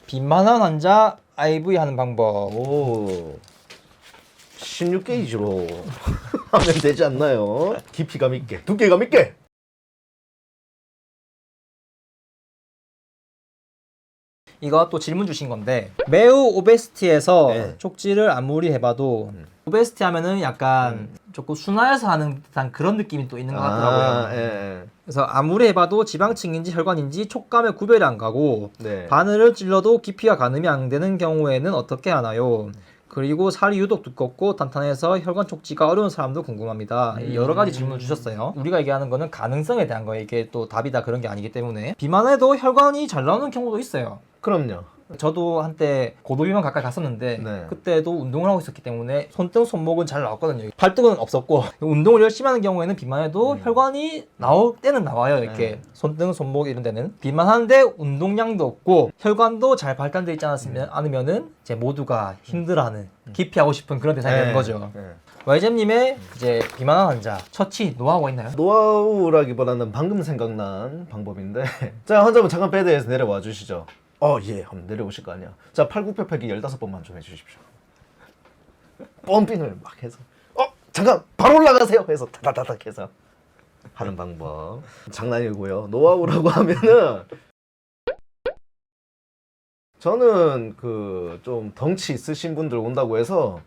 비만한 환자 IV 하는 방법. 오, 16게이지로 하면 되지 않나요? 깊이감 있게, 두께감 있게. 이거 또 질문 주신 건데, 매우 오베시티에서 네. 촉지를 아무리 해봐도 오베시티 하면은 약간 조금 순화해서 하는 듯한 그런 느낌이 또 있는 것 같더라고요. 예. 그래서 아무리 해봐도 지방층인지 혈관인지 촉감에 구별이 안 가고 네. 바늘을 찔러도 깊이가 가늠이 안 되는 경우에는 어떻게 하나요? 그리고 살이 유독 두껍고 탄탄해서 혈관 촉지가 어려운 사람도 궁금합니다. 여러 가지 질문을 주셨어요. 우리가 얘기하는 거는 가능성에 대한 거예요. 이게 또 답이 다 그런 게 아니기 때문에. 비만해도 혈관이 잘 나오는 경우도 있어요. 그럼요. 저도 한때 고도비만 가까이 갔었는데 네. 그때도 운동을 하고 있었기 때문에 손등, 손목은 잘 나왔거든요. 팔뚝은 없었고 운동을 열심히 하는 경우에는 비만해도 혈관이 나올 때는 나와요. 이렇게 손등, 손목 이런 데는. 비만한데 운동량도 없고 혈관도 잘 발달되어 있지 않으면은 이제 모두가 힘들어하는 깊이 하고 싶은 그런 대상이 되는 거죠. YGM님의 이제 비만한 환자 처치 노하우가 있나요? 노하우라기보다는 방금 생각난 방법인데 자, 환자분 잠깐 베드에서 내려와 주시죠. 예. 한번 내려오실 거 아니야. 자, 팔굽혀펴기 15번만 좀 해주십시오. 펌핑을 막 해서 잠깐 바로 올라가세요 해서 다다다닥 해서 하는 방법. 장난이고요. 노하우라고 하면은 저는 그 좀 덩치 있으신 분들 온다고 해서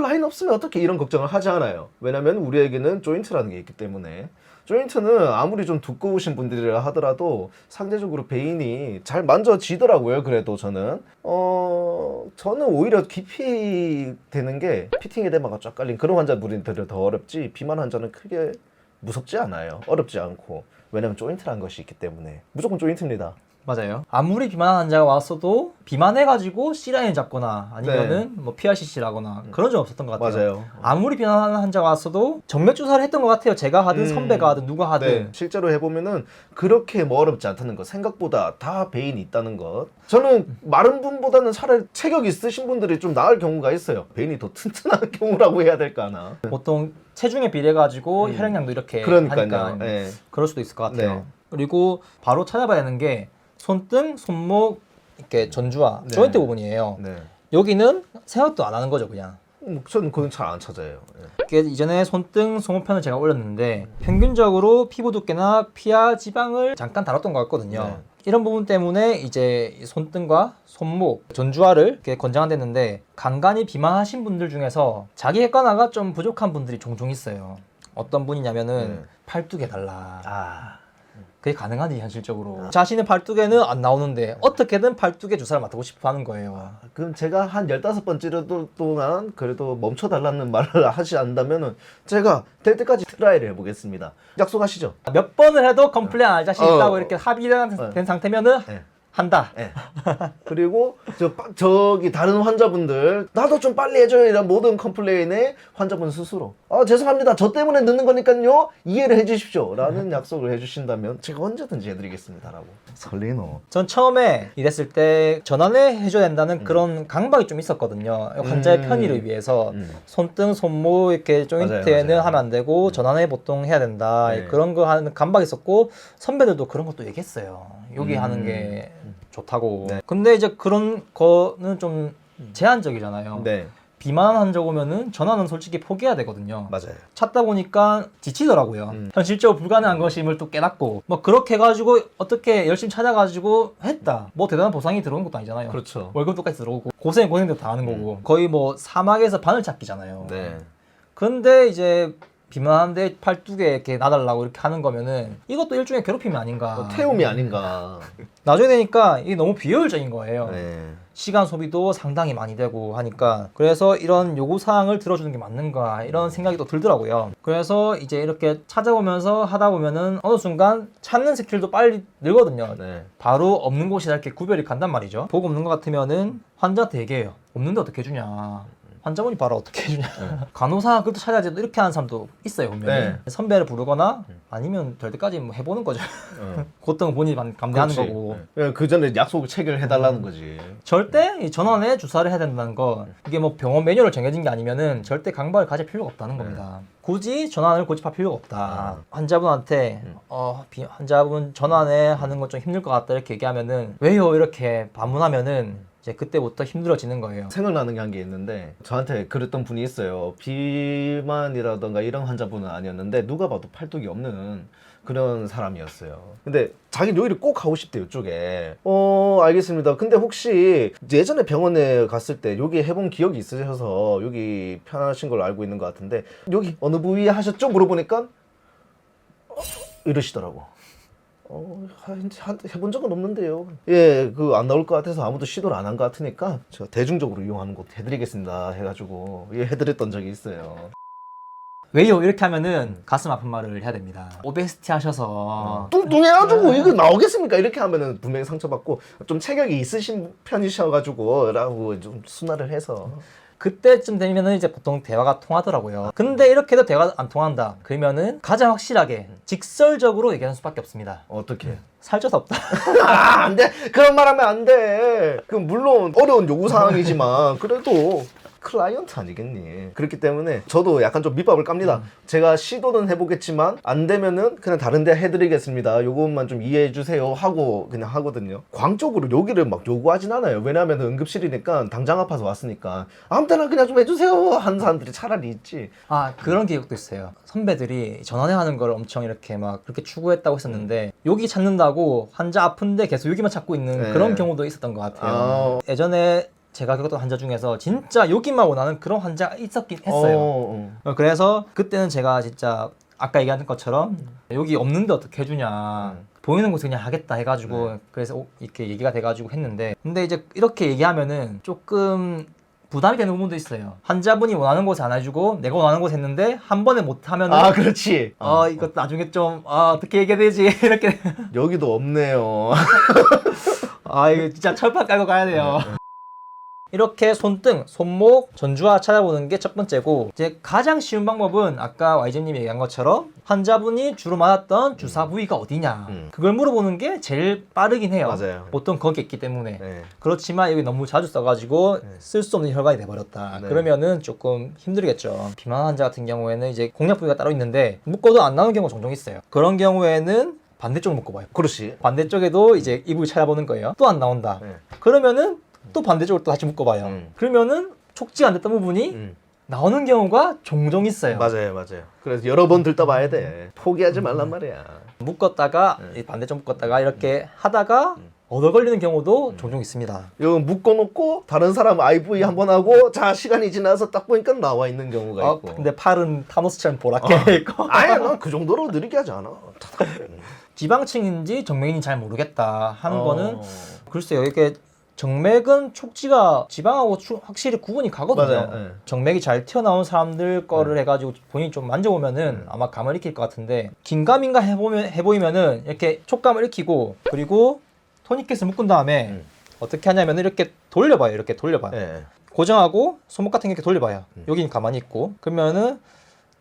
라인 없으면 어떻게 이런 걱정을 하지 않아요. 왜냐면 우리에게는 조인트라는 게 있기 때문에. 조인트는 아무리 좀 두꺼우신 분들이라 하더라도 상대적으로 베인이 잘 만져지더라고요. 그래도 저는 오히려 깊이 되는 게 피팅 에데마가 쫙 깔린 그런 환자분들이 더 어렵지, 비만 환자는 크게 무섭지 않아요. 어렵지 않고. 왜냐면 조인트라는 것이 있기 때문에 무조건 조인트입니다. 맞아요. 아무리 비만한 환자가 왔어도 비만해가지고 C라인 잡거나 아니면은 뭐 PRCC라거나 그런 적 없었던 것 같아요. 맞아요. 아무리 비만한 환자가 왔어도 정맥 주사를 했던 것 같아요. 제가 하든 선배가 하든 누가 하든. 네, 실제로 해보면은 그렇게 뭐 어렵지 않다는 것, 생각보다 다 베인이 있다는 것. 저는 마른 분보다는 차라리 체격 있으신 분들이 좀 나을 경우가 있어요. 베인이 더 튼튼한 경우라고 해야 될까나. 보통 체중에 비례 가지고 혈액량도 이렇게 그러니까요. 하니까 네. 그럴 수도 있을 것 같아요. 네. 그리고 바로 찾아봐야 하는 게 손등, 손목, 이렇게 전주와 네. 조인트 부분이에요. 네. 여기는 생각도 안 하는 거죠, 그냥. 저는 그건 잘 안 찾아요. 이게 이전에 손등, 손목편을 제가 올렸는데 평균적으로 피부 두께나 피하 지방을 잠깐 다뤘던 것 같거든요. 네. 이런 부분 때문에 이제 손등과 손목, 전주화를 이렇게 권장한댔는데 간간히 비만하신 분들 중에서 자기 객관화가 좀 부족한 분들이 종종 있어요. 어떤 분이냐면은 팔뚝에 달라. 그게 가능한지 현실적으로 자신의 팔뚝에는 안 나오는데 어떻게든 팔뚝에 주사를 맞고 싶어 하는 거예요. 그럼 제가 한 15번 찌르도 동안 그래도 멈춰달라는 말을 하지 않는다면은 제가 될 때까지 트라이를 해보겠습니다. 약속하시죠? 몇 번을 해도 컴플레인 안 할 자신 있다고 이렇게 합의된 상태면은 한다. 네. 그리고 저기 다른 환자분들 나도 좀 빨리 해줘요 이런 모든 컴플레인에 환자분 스스로 죄송합니다 저 때문에 늦는 거니까요 이해를 해주십시오 라는 약속을 해주신다면 제가 언제든지 해드리겠습니다 라고. 설레노. 전 처음에 일했을 때 전환을 해줘야 된다는 그런 강박이 좀 있었거든요. 환자의 편의를 위해서 손등, 손목 이렇게 조인트에는 맞아요. 하면 안 되고 전환을 보통 해야 된다. 네. 그런 거 하는 강박이 있었고 선배들도 그런 것도 얘기했어요. 여기 하는 게 좋다고. 네. 근데 이제 그런 거는 좀 제한적이잖아요. 네. 비만한 환자 오면은 전환은 솔직히 포기해야 되거든요. 맞아요. 찾다 보니까 지치더라고요. 현실적으로 불가능한 것임을 또 깨닫고 뭐 그렇게 해가지고 어떻게 열심히 찾아가지고 했다. 뭐 대단한 보상이 들어오는 것도 아니잖아요. 그렇죠. 월급 똑같이 들어오고 고생도 다 하는 거고 거의 뭐 사막에서 바늘 찾기잖아요. 네. 근데 이제 비만한데 팔뚝에 이렇게 놔달라고 이렇게 하는 거면은 이것도 일종의 괴롭힘이 아닌가. 태움이 아닌가. 나중에 되니까 이게 너무 비효율적인 거예요. 네. 시간 소비도 상당히 많이 되고 하니까 그래서 이런 요구사항을 들어주는 게 맞는가 이런 생각이 또 들더라고요. 그래서 이제 이렇게 찾아보면서 하다 보면은 어느 순간 찾는 스킬도 빨리 늘거든요. 네. 바로 없는 곳이 이렇게 구별이 간단 말이죠. 보고 없는 것 같으면은 환자한테 얘기해요. 없는데 어떻게 해주냐. 환자분이 바로 어떻게 해주냐. 간호사 그것도 찾아야지 이렇게 하는 사람도 있어요 분명히. 네. 선배를 부르거나 아니면 될 때까지 뭐 해보는 거죠. 고통은 본인이 감내하는 그렇지. 거고. 그 전에 약속을 체결해달라는 거지. 절대 이 전환에 주사를 해야 된다는 거, 이게 뭐 병원 매뉴얼 정해진 게 아니면은 절대 강박을 가질 필요가 없다는 겁니다. 굳이 전환을 고집할 필요가 없다. 환자분한테 환자분 전환에 하는 건 좀 힘들 것 같다 이렇게 얘기하면은 왜요 이렇게 반문하면은 이제 그때부터 힘들어지는 거예요. 생각나는 게 한 게 있는데 저한테 그랬던 분이 있어요. 비만이라던가 이런 환자분은 아니었는데 누가 봐도 팔뚝이 없는 그런 사람이었어요. 근데 자기는 여기를 꼭 가고 싶대요, 이쪽에. 알겠습니다. 근데 혹시 예전에 병원에 갔을 때 여기 해본 기억이 있으셔서 여기 편하신 걸로 알고 있는 것 같은데 여기 어느 부위에 하셨죠? 물어보니까 이러시더라고. 해본 적은 없는데요. 예, 안 나올 것 같아서 아무도 시도를 안 한 것 같으니까 제가 대중적으로 이용하는 곳 해드리겠습니다 해가지고 해드렸던 적이 있어요. 왜요 이렇게 하면은 가슴 아픈 말을 해야 됩니다. 오베시티 하셔서 뚱뚱해가지고 이거 나오겠습니까? 이렇게 하면은 분명히 상처받고 좀 체격이 있으신 편이셔가지고 라고 좀 순화를 해서 그때쯤 되면은 이제 보통 대화가 통하더라고요. 근데 이렇게 해도 대화가 안 통한다 그러면은 가장 확실하게 직설적으로 얘기하는 수밖에 없습니다. 어떻게? 살쪄서 없다. 안 돼. 그런 말 하면 안 돼. 그 물론 어려운 요구 사항이지만 그래도 클라이언트 아니겠니? 그렇기 때문에 저도 약간 좀 밑밥을 깝니다. 제가 시도는 해보겠지만 안 되면은 그냥 다른 데 해드리겠습니다. 요것만 좀 이해해 주세요 하고 그냥 하거든요. 광적으로 여기를 막 요구하진 않아요. 왜냐면 응급실이니까 당장 아파서 왔으니까 아무 때나 그냥 좀 해주세요 하는 사람들이 차라리 있지. 그런 기억도 있어요. 선배들이 전환해 하는 걸 엄청 이렇게 막 그렇게 추구했다고 했었는데 여기 찾는다고 환자 아픈데 계속 여기만 찾고 있는 네. 그런 경우도 있었던 것 같아요. 예전에 제가 겪었던 환자 중에서 진짜 여기만 원하는 그런 환자가 있었긴 했어요. 그래서 그때는 제가 진짜 아까 얘기한 것처럼 여기 없는데 어떻게 해주냐, 보이는 곳에 그냥 하겠다 해가지고 그래서 이렇게 얘기가 돼가지고 했는데, 근데 이제 이렇게 얘기하면은 조금 부담이 되는 부분도 있어요. 환자분이 원하는 곳에 안 해주고 내가 원하는 곳에 했는데 한 번에 못 하면은 그렇지. 이거 나중에 좀 어떻게 얘기해야 되지 이렇게 여기도 없네요. 이거 진짜 철판 깔고 가야 돼요. 이렇게 손등, 손목, 전주하 찾아보는 게 첫 번째고, 이제 가장 쉬운 방법은 아까 YG님이 얘기한 것처럼 환자분이 주로 맞았던 주사 부위가 어디냐, 그걸 물어보는 게 제일 빠르긴 해요. 맞아요. 보통 거기 있기 때문에. 네. 그렇지만 여기 너무 자주 써가지고 쓸 수 없는 혈관이 돼버렸다. 네. 그러면은 조금 힘들겠죠. 비만 환자 같은 경우에는 이제 공략 부위가 따로 있는데 묶어도 안 나오는 경우가 종종 있어요. 그런 경우에는 반대쪽을 묶어봐요. 그렇지. 반대쪽에도 이제 이부위 찾아보는 거예요. 또 안 나온다. 네. 그러면은 또 반대쪽으로 또 다시 묶어봐요. 그러면은 촉지가 안 됐던 부분이 나오는 경우가 종종 있어요. 맞아요. 그래서 여러 번 들떠 봐야 돼. 포기하지 말란 말이야. 묶었다가 이 반대쪽 묶었다가 이렇게 하다가 얻어 걸리는 경우도 종종 있습니다. 이거 묶어놓고 다른 사람 IV 한번 하고 자 시간이 지나서 딱 보니까 나와 있는 경우가 있고. 근데 팔은 타노스처럼 보랗게 있고. 아예 넌그 정도로 느리게 하지 않아. 지방층인지 정맥인지 잘 모르겠다 하는 거는 글쎄요. 이게 정맥은 촉지가 지방하고 확실히 구분이 가거든요. 맞아요. 네. 정맥이 잘 튀어나온 사람들 거를 해가지고 본인이 좀 만져보면은 아마 감을 익힐 것 같은데, 긴가민가 해보이면은 이렇게 촉감을 익히고, 그리고 토니켓을 묶은 다음에 어떻게 하냐면 이렇게 돌려봐요. 이렇게 돌려봐요. 네. 고정하고 손목 같은 게 이렇게 돌려봐요. 여기는 가만히 있고, 그러면은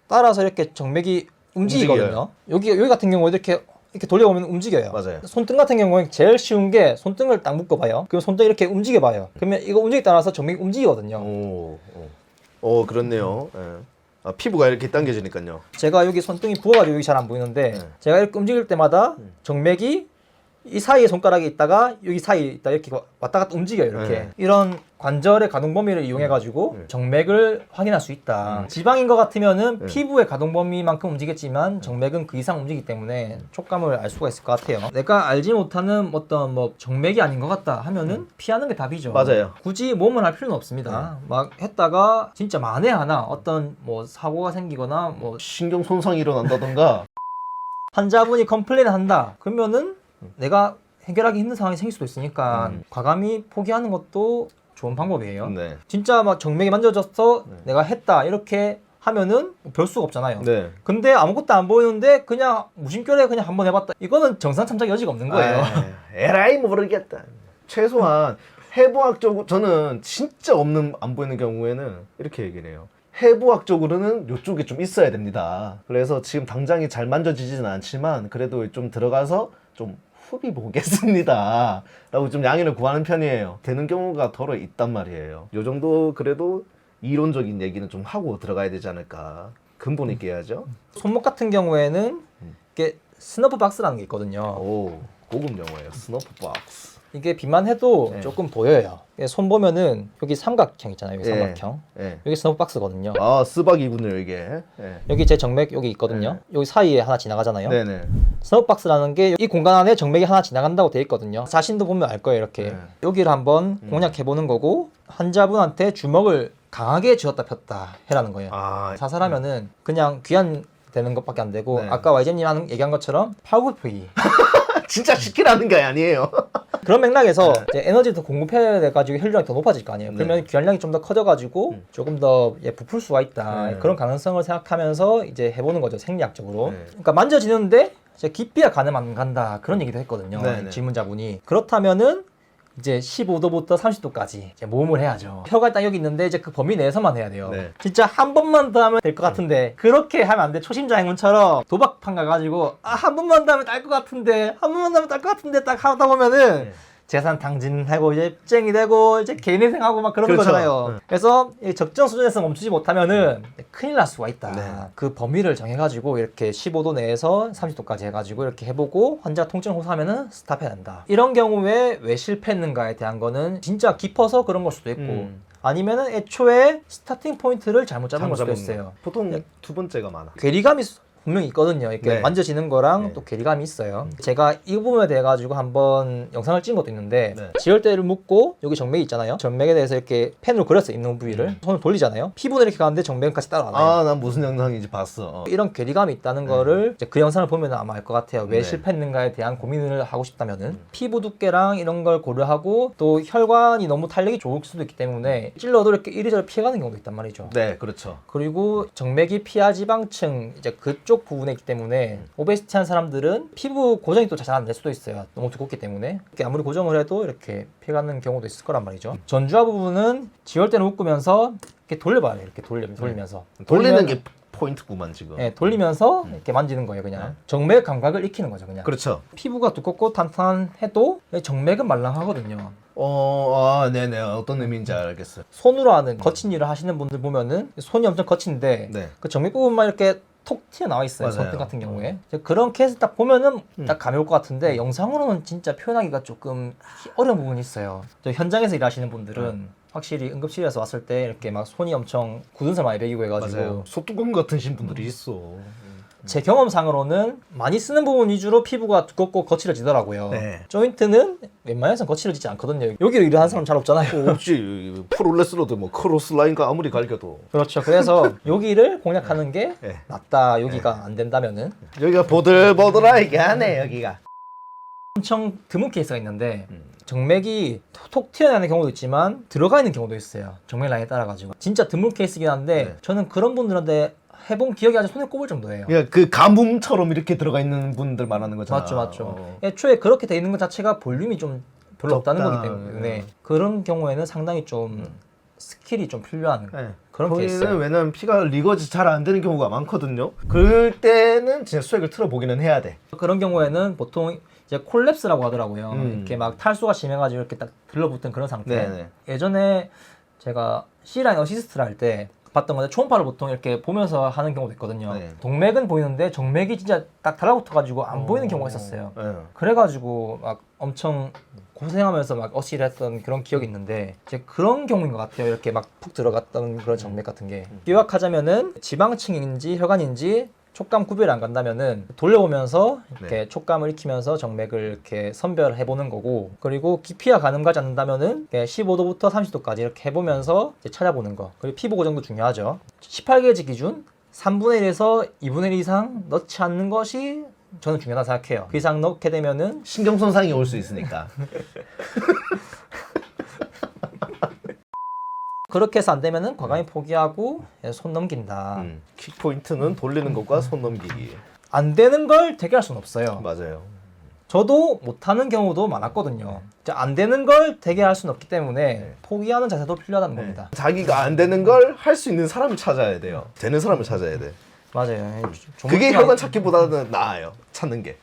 따라서 이렇게 정맥이 움직이거든요. 여기 같은 경우 이렇게 돌려보면 움직여요. 맞아요. 손등 같은 경우는 제일 쉬운 게 손등을 딱 묶어봐요. 그럼 손등 이렇게 움직여봐요. 그러면 이거 움직이에 따라서 정맥이 움직이거든요. 그렇네요. 네. 피부가 이렇게 당겨지니까요. 제가 여기 손등이 부어가지고 여기 잘 안 보이는데 제가 이렇게 움직일 때마다 정맥이 이 사이에 손가락이 있다가 여기 사이에 있다 이렇게 왔다 갔다 움직여요. 이렇게 이런 관절의 가동 범위를 이용해 가지고 정맥을 확인할 수 있다. 지방인 것 같으면은 피부의 가동 범위만큼 움직였지만 정맥은 그 이상 움직이기 때문에 촉감을 알 수가 있을 것 같아요. 내가 알지 못하는 어떤 뭐 정맥이 아닌 것 같다 하면은 피하는 게 답이죠. 맞아요. 굳이 모험을 할 필요는 없습니다. 막 했다가 진짜 만에 하나 어떤 뭐 사고가 생기거나 뭐 신경 손상이 일어난다던가. 환자분이 컴플레인을 한다 그러면은 내가 해결하기 힘든 상황이 생길 수도 있으니까 과감히 포기하는 것도 좋은 방법이에요. 네. 진짜 막 정맥이 만져져서 내가 했다 이렇게 하면은 별 수가 없잖아요. 네. 근데 아무것도 안 보이는데 그냥 무심결에 그냥 한번 해봤다. 이거는 정상 참작 여지가 없는 거예요. 에라이 모르겠다. 최소한 해부학적으로 저는 진짜 안 보이는 경우에는 이렇게 얘기를 해요. 해부학적으로는 이쪽에 좀 있어야 됩니다. 그래서 지금 당장이 잘 만져지지는 않지만 그래도 좀 들어가서 좀 후비 보겠습니다 라고 좀 양해를 구하는 편이에요. 되는 경우가 더러 있단 말이에요. 요 정도 그래도 이론적인 얘기는 좀 하고 들어가야 되지 않을까. 근본 있게 해야죠. 손목 같은 경우에는 이게 스너프 박스라는 게 있거든요. 오, 고급 용어예요. 스너프 박스. 이게 빛만 해도 네. 조금 보여요. 손 보면은 여기 삼각형 있잖아요. 여기 예. 삼각형. 예. 여기 스너프 박스거든요. 아, 스박이군요, 이게. 예. 여기 제 정맥 여기 있거든요. 여기 사이에 하나 지나가잖아요. 네네. 스너프 박스라는 게 이 공간 안에 정맥이 하나 지나간다고 돼 있거든요. 자신도 보면 알 거예요, 이렇게. 네. 여기를 한번 공략해 보는 거고 환자분한테 주먹을 강하게 쥐었다 폈다 해라는 거예요. 아, 자살하면은 그냥 귀환 되는 것밖에 안 되고 네. 아까 YJ님 얘기한 것처럼 팔굽혀펴기 진짜 시키라는 게 아니에요. 그런 맥락에서 네. 이제 에너지를 더 공급해야 돼가지고 혈류량이 더 높아질 거 아니에요. 네. 그러면 귀환량이 좀 더 커져가지고 조금 더 부풀 수가 있다. 네. 그런 가능성을 생각하면서 이제 해보는 거죠, 생리학적으로. 네. 그러니까 만져지는데 이제 깊이야 가늠 안 간다 그런 얘기도 했거든요. 네, 네. 질문자분이. 그렇다면은 이제 15도부터 30도까지 이제 모험을 해야죠. 혀가 딱 여기 있는데 이제 그 범위 내에서만 해야 돼요. 네. 진짜 한 번만 더 하면 될 것 같은데 그렇게 하면 안 돼. 초심자 행운처럼 도박판 가가지고 한 번만 더 하면 딸 것 같은데 한 번만 더 하면 딸 것 같은데 딱 하다 보면은 네. 재산 당진하고 이제 쟁이 되고 이제 개인회생하고 막 그런 그렇죠. 거잖아요. 네. 그래서 이 적정 수준에서 멈추지 못하면은 큰일 날 수가 있다. 네. 그 범위를 정해가지고 이렇게 15도 내에서 30도까지 해가지고 이렇게 해보고 환자 통증 호소하면은 스탑해야 된다. 이런 경우에 왜 실패했는가에 대한 거는 진짜 깊어서 그런 걸 수도 있고 아니면은 애초에 스타팅 포인트를 잘못 잡은 걸 수도 있어요. 보통 두 번째가 많아. 괴리감이 분명히 있거든요. 이렇게 네. 만져지는 거랑 네. 또 괴리감이 있어요. 제가 이 부분에 대해 가지고 한번 영상을 찍은 것도 있는데 네. 지혈대를 묶고 여기 정맥이 있잖아요. 정맥에 대해서 이렇게 펜으로 그렸어요. 있는 부위를. 손을 돌리잖아요. 피부는 이렇게 가는데 정맥은 같이 따라가나요. 아, 난 무슨 영상인지 봤어. 이런 괴리감이 있다는 거를 이제 그 영상을 보면 아마 알 것 같아요. 왜 네. 실패했는가에 대한 고민을 하고 싶다면은 피부 두께랑 이런 걸 고려하고 또 혈관이 너무 탄력이 좋을 수도 있기 때문에 찔러도 이렇게 이리저리 피해가는 경우도 있단 말이죠. 네, 그렇죠. 그리고 정맥이 피하 지방층 이제 그쪽 부분에 있기 때문에 오베시티한 사람들은 피부 고정이 또 잘 안 될 수도 있어요. 너무 두껍기 때문에 이렇게 아무리 고정을 해도 이렇게 피해가는 경우도 있을 거란 말이죠. 전주하 부분은 지혈대를 묶으면서 이렇게 돌려봐요. 이렇게 돌리면서 돌리는 게 포인트구만 지금. 네, 돌리면서 이렇게 만지는 거예요. 그냥 정맥 감각을 익히는 거죠. 그냥 그렇죠. 피부가 두껍고 탄탄해도 정맥은 말랑하거든요. 네네. 어떤 의미인지 알겠어요. 손으로 하는 거친 일을 하시는 분들 보면은 손이 엄청 거친데 네. 그 정맥 부분만 이렇게 톡 튀어나와 있어요. 맞아요. 손등 같은 경우에. 그런 케이스 딱 보면은 딱 감이 올 것 같은데 영상으로는 진짜 표현하기가 조금 어려운 부분이 있어요. 저 현장에서 일하시는 분들은 확실히 응급실에서 왔을 때 이렇게 막 손이 엄청 굳은 살 많이 배기고 해가지고 맞아요. 소뚜껑 같은 분들이 있어. 제 경험상으로는 많이 쓰는 부분 위주로 피부가 두껍고 거칠어지더라고요. 네. 조인트는 웬만해서는 거칠어지지 않거든요. 여기로 일을 하는 사람 잘 없잖아요. 없지. 프로레슬러도 뭐 크로스 라인과 아무리 갈겨도 그렇죠. 그래서 여기를 공략하는 게 네. 낫다. 여기가 안 된다면은 여기가 보들보들하게 하네 여기가. 엄청 드문 케이스가 있는데 정맥이 톡 튀어나오는 경우도 있지만 들어가 있는 경우도 있어요. 정맥 라인에 따라 가지고 진짜 드문 케이스긴 한데 네. 저는 그런 분들한테 해본 기억이 아주 손에 꼽을 정도예요. 그러니까 그 가뭄처럼 이렇게 들어가 있는 분들 말하는 거잖아. 맞죠. 애초에 그렇게 돼 있는 것 자체가 볼륨이 좀 별로 없다는 적다. 거기 때문에 그런 경우에는 상당히 좀 스킬이 좀 필요한 네. 그런 거기는 케이스예요. 왜냐면 피가 리거지 잘 안 되는 경우가 많거든요. 그럴 때는 진짜 수액을 틀어보기는 해야 돼. 그런 경우에는 보통 이제 콜랩스라고 하더라고요. 이렇게 막 탈수가 심해가지고 이렇게 딱 들러붙은 그런 상태. 네네. 예전에 제가 C라인 어시스트를 할 때 봤던 건데 초음파를 보통 이렇게 보면서 하는 경우도 있거든요. 네. 동맥은 보이는데 정맥이 진짜 딱 달라붙어가지고 안 보이는 경우가 있었어요. 네. 그래가지고 막 엄청 고생하면서 막 어시를 했던 그런 기억이 있는데 이제 그런 경우인 것 같아요. 이렇게 막 푹 들어갔던 그런 정맥 같은 게. 요약하자면은 지방층인지 혈관인지 촉감 구별이 안 간다면은 돌려보면서 이렇게 촉감을 익히면서 정맥을 이렇게 선별해 보는 거고, 그리고 깊이와 가늠 가지 않는다면은 15도부터 30도까지 이렇게 해보면서 이제 찾아보는 거. 그리고 피부 고정도 중요하죠. 18게이지 기준 3분의 1에서 2분의 1 이상 넣지 않는 것이 저는 중요하다 생각해요. 그 이상 넣게 되면은 신경손상이 올 수 있으니까. 그렇게 해서 안 되면은 과감히 포기하고 손 넘긴다. 킥포인트는 돌리는 것과 손 넘기기. 안 되는 걸 대결할 수는 없어요. 맞아요. 저도 못하는 경우도 많았거든요. 안 되는 걸 되게 할 수는 없기 때문에 포기하는 자세도 필요하다는 겁니다. 자기가 안 되는 걸 할 수 있는 사람을 찾아야 돼요. 되는 사람을 찾아야 돼. 맞아요. 그게 혈관 찾기보다는 나아요. 찾는 게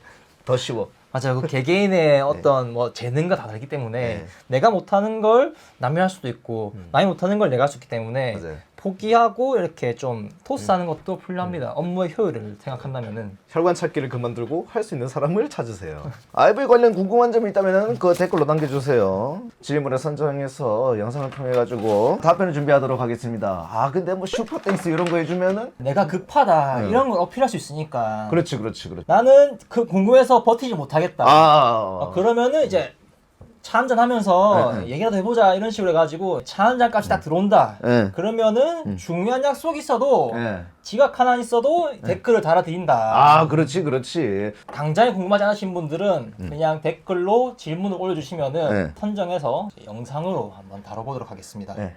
더 쉬워. 맞아요. 그 개개인의 어떤 뭐 재능과 다 다르기 때문에 네. 내가 못하는 걸 남이 할 수도 있고 남이 못하는 걸 내가 할 수 있기 때문에 맞아요. 포기하고 이렇게 좀 토스하는 것도 필요합니다. 업무의 효율을 생각한다면은. 혈관 찾기를 그만두고 할 수 있는 사람을 찾으세요. IV 관련 궁금한 점이 있다면 그 댓글로 남겨주세요. 질문을 선정해서 영상을 통해 가지고 답변을 준비하도록 하겠습니다. 아 근데 뭐 슈퍼땡스 이런 거 해주면은 내가 급하다 이런 걸 어필할 수 있으니까. 그렇지. 나는 그 궁금해서 버티지 못하겠다. 그러면은 이제 차 한잔 하면서 얘기라도 해보자 이런 식으로 해가지고 차 한잔 값이 딱 들어온다. 네. 그러면은 중요한 약속이 있어도 네. 지각 하나 있어도 댓글을 달아드린다. 아 그렇지. 당장에 궁금하지 않으신 분들은 그냥 댓글로 질문을 올려주시면은 네. 선정해서 영상으로 한번 다뤄보도록 하겠습니다. 네.